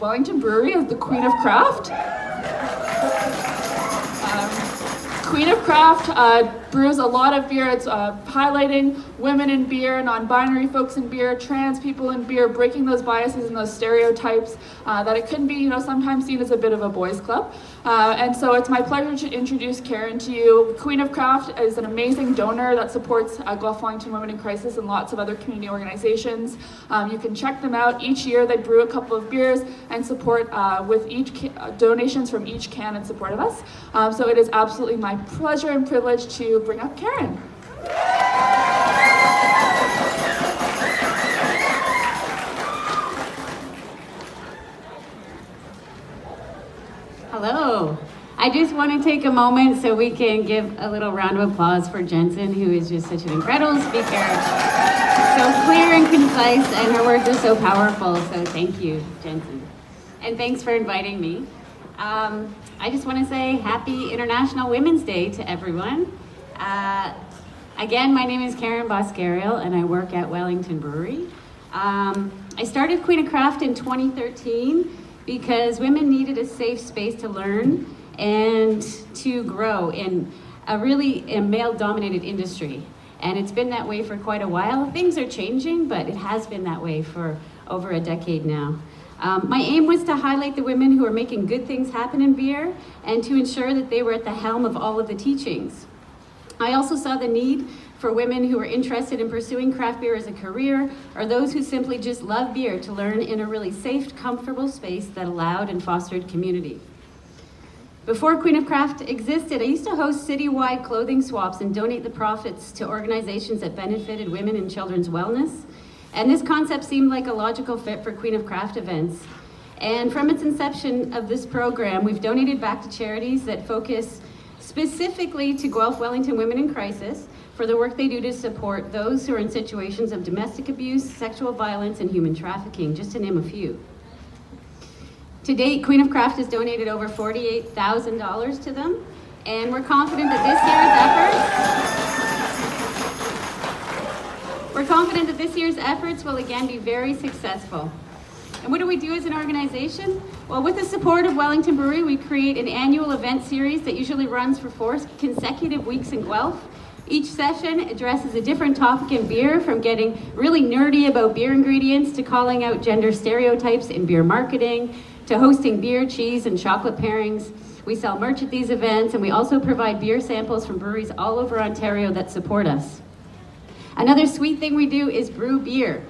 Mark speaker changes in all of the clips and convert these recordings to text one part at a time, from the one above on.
Speaker 1: Wellington Brewery as the Queen of Craft. Queen of Craft brews a lot of beer. It's highlighting women in beer, non-binary folks in beer, trans people in beer, breaking those biases and those stereotypes that it can be, sometimes seen as a bit of a boys' club. And so it's my pleasure to introduce Karyn to you. Queen of Craft is an amazing donor that supports Guelph Wellington Women in Crisis and lots of other community organizations. You can check them out. Each year they brew a couple of beers and support with each donations from each can in support of us. So it is absolutely my pleasure and privilege to bring up Karyn.
Speaker 2: Hello. I just want to take a moment so we can give a little round of applause for Jensen, who is just such an incredible speaker. So clear and concise, and her words are so powerful. So thank you, Jensen. And thanks for inviting me. I just want to say Happy International Women's Day to everyone. Again, my name is Karyn Boscariol, and I work at Wellington Brewery. I started Queen of Craft in 2013 because women needed a safe space to learn and to grow in a male-dominated industry. And it's been that way for quite a while. Things are changing, but it has been that way for over a decade now. My aim was to highlight the women who are making good things happen in beer and to ensure that they were at the helm of all of the teachings. I also saw the need for women who are interested in pursuing craft beer as a career or those who simply just love beer to learn in a really safe, comfortable space that allowed and fostered community. Before Queen of Craft existed, I used to host citywide clothing swaps and donate the profits to organizations that benefited women and children's wellness. And this concept seemed like a logical fit for Queen of Craft events. And from its inception of this program, we've donated back to charities that focus specifically to Guelph Wellington Women in Crisis for the work they do to support those who are in situations of domestic abuse, sexual violence, and human trafficking, just to name a few. To date, Queen of Craft has donated over $48,000 to them, and we're confident that this year's efforts will again be very successful. And what do we do as an organization? Well, with the support of Wellington Brewery, we create an annual event series that usually runs for 4 consecutive weeks in Guelph. Each session addresses a different topic in beer, from getting really nerdy about beer ingredients to calling out gender stereotypes in beer marketing, to hosting beer, cheese, and chocolate pairings. We sell merch at these events, and we also provide beer samples from breweries all over Ontario that support us. Another sweet thing we do is brew beer.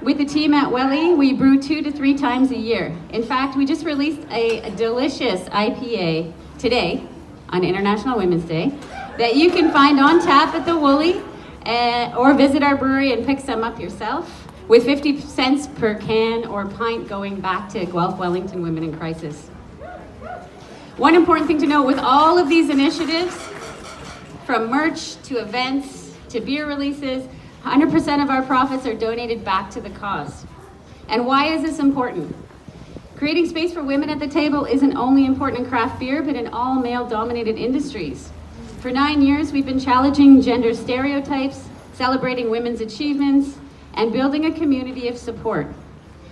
Speaker 2: With the team at Welly, we brew 2 to 3 times a year. In fact, we just released a delicious IPA today on International Women's Day that you can find on tap at the Woolly or visit our brewery and pick some up yourself, with 50 cents per can or pint going back to Guelph Wellington Women in Crisis. One important thing to know with all of these initiatives, from merch to events to beer releases, 100% of our profits are donated back to the cause. And why is this important? Creating space for women at the table isn't only important in craft beer, but in all male-dominated industries. For 9 years, we've been challenging gender stereotypes, celebrating women's achievements, and building a community of support.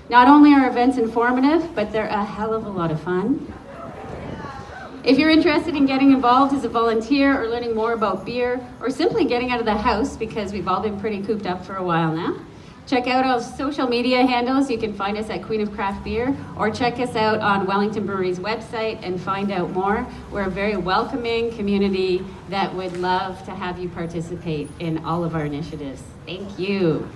Speaker 2: Not only are events informative, but they're a hell of a lot of fun. If you're interested in getting involved as a volunteer or learning more about beer, or simply getting out of the house, because we've all been pretty cooped up for a while now, check out our social media handles. You can find us at Queen of Craft Beer, or check us out on Wellington Brewery's website and find out more. We're a very welcoming community that would love to have you participate in all of our initiatives. Thank you.